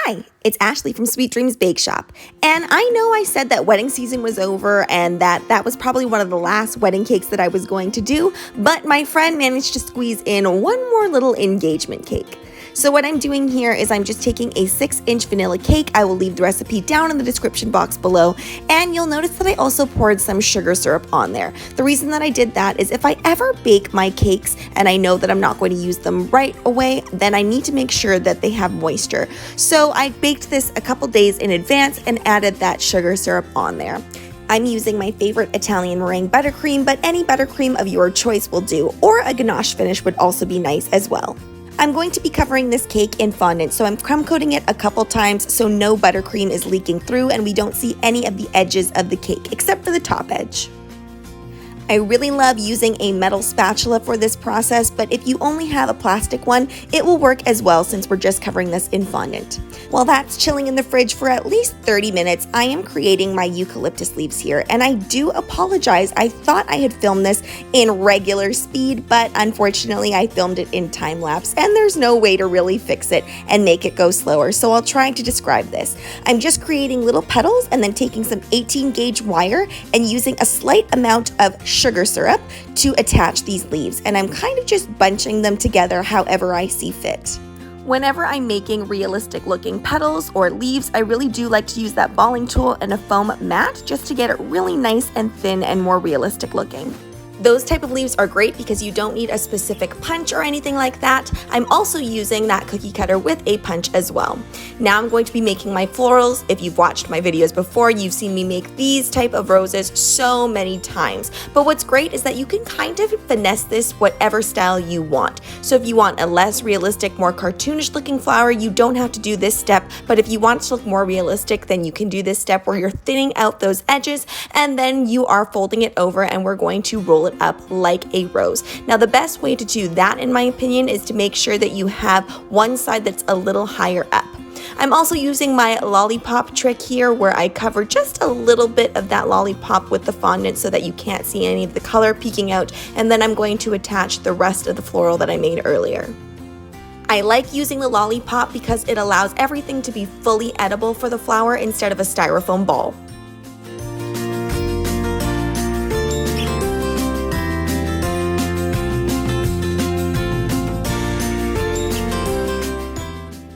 Hi, it's Ashleigh from Sweet Dreams Bake Shop, and I know I said that wedding season was over and that was probably one of the last wedding cakes that I was going to do, but my friend managed to squeeze in one more little engagement cake. So what I'm doing here is I'm just taking a 6-inch vanilla cake. I will leave the recipe down in the description box below, and you'll notice that I also poured some sugar syrup on there. The reason that I did that is if I ever bake my cakes and I know that I'm not going to use them right away, then I need to make sure that they have moisture. So I baked this a couple days in advance and added that sugar syrup on there. I'm using my favorite Italian meringue buttercream, but any buttercream of your choice will do, or a ganache finish would also be nice as well. I'm going to be covering this cake in fondant, so I'm crumb coating it a couple times so no buttercream is leaking through and we don't see any of the edges of the cake, except for the top edge. I really love using a metal spatula for this process, but if you only have a plastic one, it will work as well since we're just covering this in fondant. While that's chilling in the fridge for at least 30 minutes, I am creating my eucalyptus leaves here, and I do apologize. I thought I had filmed this in regular speed, but unfortunately I filmed it in time lapse, and there's no way to really fix it and make it go slower, so I'll try to describe this. I'm just creating little petals and then taking some 18 gauge wire and using a slight amount of sugar syrup to attach these leaves, and I'm kind of just bunching them together however I see fit. Whenever I'm making realistic looking petals or leaves, I really do like to use that balling tool and a foam mat just to get it really nice and thin and more realistic looking. Those type of leaves are great because you don't need a specific punch or anything like that. I'm also using that cookie cutter with a punch as well. Now I'm going to be making my florals. If you've watched my videos before, you've seen me make these type of roses so many times. But what's great is that you can kind of finesse this whatever style you want. So if you want a less realistic, more cartoonish looking flower, you don't have to do this step. But if you want it to look more realistic, then you can do this step where you're thinning out those edges and then you are folding it over and we're going to roll it up like a rose. Now the best way to do that in my opinion is to make sure that you have one side that's a little higher up. I'm also using my lollipop trick here where I cover just a little bit of that lollipop with the fondant so that you can't see any of the color peeking out, and then I'm going to attach the rest of the floral that I made earlier. I like using the lollipop because it allows everything to be fully edible for the flower instead of a styrofoam ball.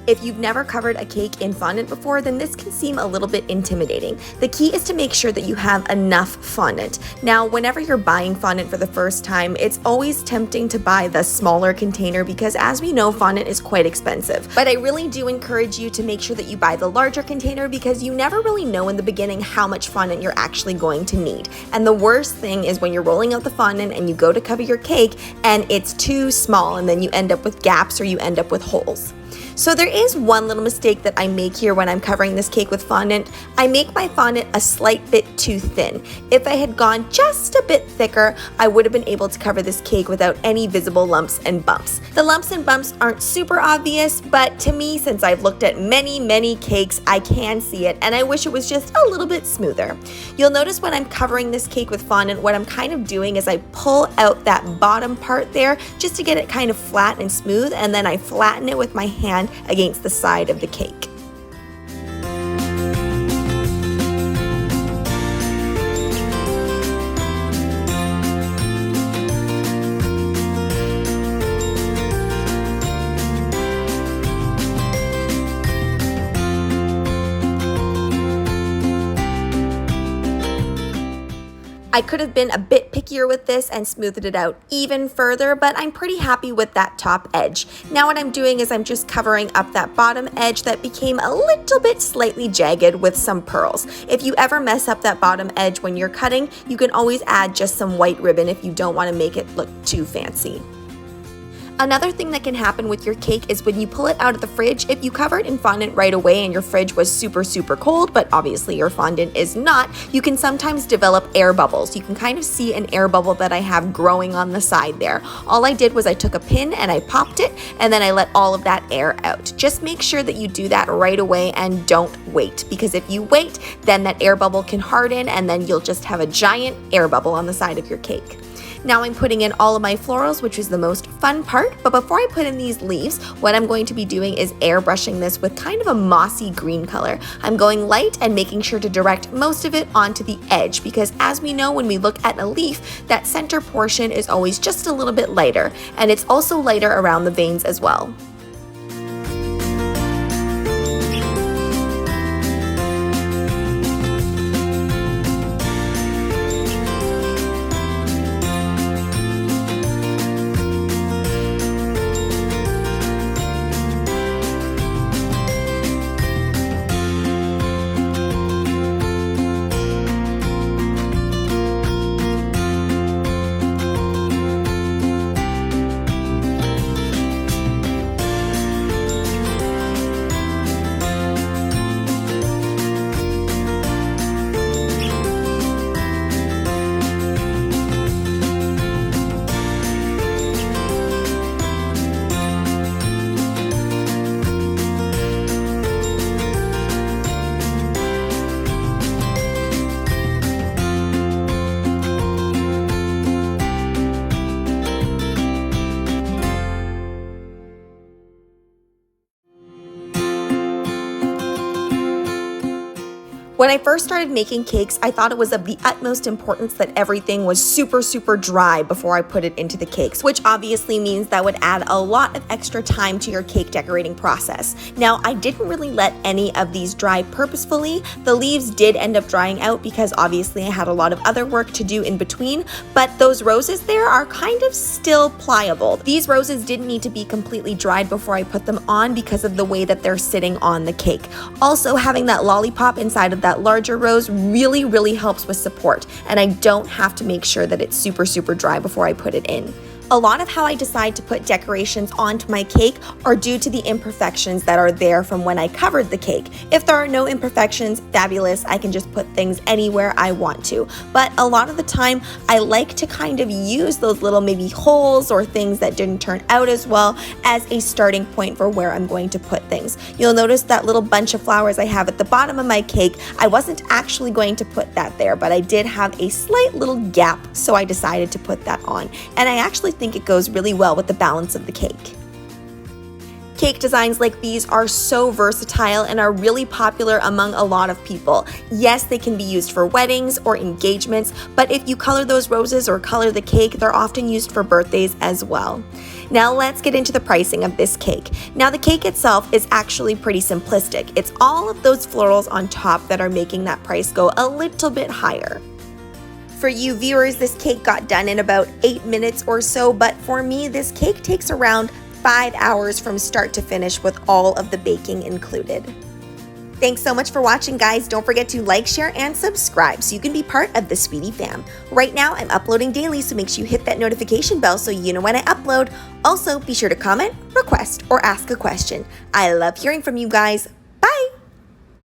If you've never covered a cake in fondant before, then this can seem a little bit intimidating. The key is to make sure that you have enough fondant. Now, whenever you're buying fondant for the first time, it's always tempting to buy the smaller container because as we know, fondant is quite expensive. But I really do encourage you to make sure that you buy the larger container because you never really know in the beginning how much fondant you're actually going to need. And the worst thing is when you're rolling out the fondant and you go to cover your cake and it's too small and then you end up with gaps or you end up with holes. So there is one little mistake that I make here when I'm covering this cake with fondant. I make my fondant a slight bit too thin. If I had gone just a bit thicker, I would have been able to cover this cake without any visible lumps and bumps. The lumps and bumps aren't super obvious, but to me, since I've looked at many cakes, I can see it, and I wish it was just a little bit smoother. You'll notice when I'm covering this cake with fondant, what I'm kind of doing is I pull out that bottom part there just to get it kind of flat and smooth, and then I flatten it with my hand against the side of the cake. I could have been a bit pickier with this and smoothed it out even further, but I'm pretty happy with that top edge. Now what I'm doing is I'm just covering up that bottom edge that became a little bit slightly jagged with some pearls. If you ever mess up that bottom edge when you're cutting, you can always add just some white ribbon if you don't want to make it look too fancy. Another thing that can happen with your cake is when you pull it out of the fridge, if you cover it in fondant right away and your fridge was super cold, but obviously your fondant is not, you can sometimes develop air bubbles. You can kind of see an air bubble that I have growing on the side there. All I did was I took a pin and I popped it, and then I let all of that air out. Just make sure that you do that right away and don't wait, because if you wait, then that air bubble can harden and then you'll just have a giant air bubble on the side of your cake. Now I'm putting in all of my florals, which is the most fun part, but before I put in these leaves, what I'm going to be doing is airbrushing this with kind of a mossy green color. I'm going light and making sure to direct most of it onto the edge, because as we know, when we look at a leaf, that center portion is always just a little bit lighter, and it's also lighter around the veins as well. When I first started making cakes, I thought it was of the utmost importance that everything was super dry before I put it into the cakes, which obviously means that would add a lot of extra time to your cake decorating process. Now, I didn't really let any of these dry purposefully. The leaves did end up drying out because obviously I had a lot of other work to do in between, but those roses there are kind of still pliable. These roses didn't need to be completely dried before I put them on because of the way that they're sitting on the cake. Also, having that lollipop inside of that larger rose really helps with support, and I don't have to make sure that it's super dry before I put it in. A lot of how I decide to put decorations onto my cake are due to the imperfections that are there from when I covered the cake. If there are no imperfections, fabulous, I can just put things anywhere I want to. But a lot of the time, I like to kind of use those little maybe holes or things that didn't turn out as well as a starting point for where I'm going to put things. You'll notice that little bunch of flowers I have at the bottom of my cake, I wasn't actually going to put that there, but I did have a slight little gap, so I decided to put that on. And I actually think it goes really well with the balance of the cake. Cake designs like these are so versatile and are really popular among a lot of people. Yes, they can be used for weddings or engagements, but if you color those roses or color the cake, they're often used for birthdays as well. Now let's get into the pricing of this cake. Now the cake itself is actually pretty simplistic. It's all of those florals on top that are making that price go a little bit higher. For you viewers, this cake got done in about 8 minutes or so, but for me, this cake takes around 5 hours from start to finish with all of the baking included. Thanks so much for watching, guys. Don't forget to like, share, and subscribe so you can be part of the Sweetie fam. Right now, I'm uploading daily, so make sure you hit that notification bell so you know when I upload. Also, be sure to comment, request, or ask a question. I love hearing from you guys.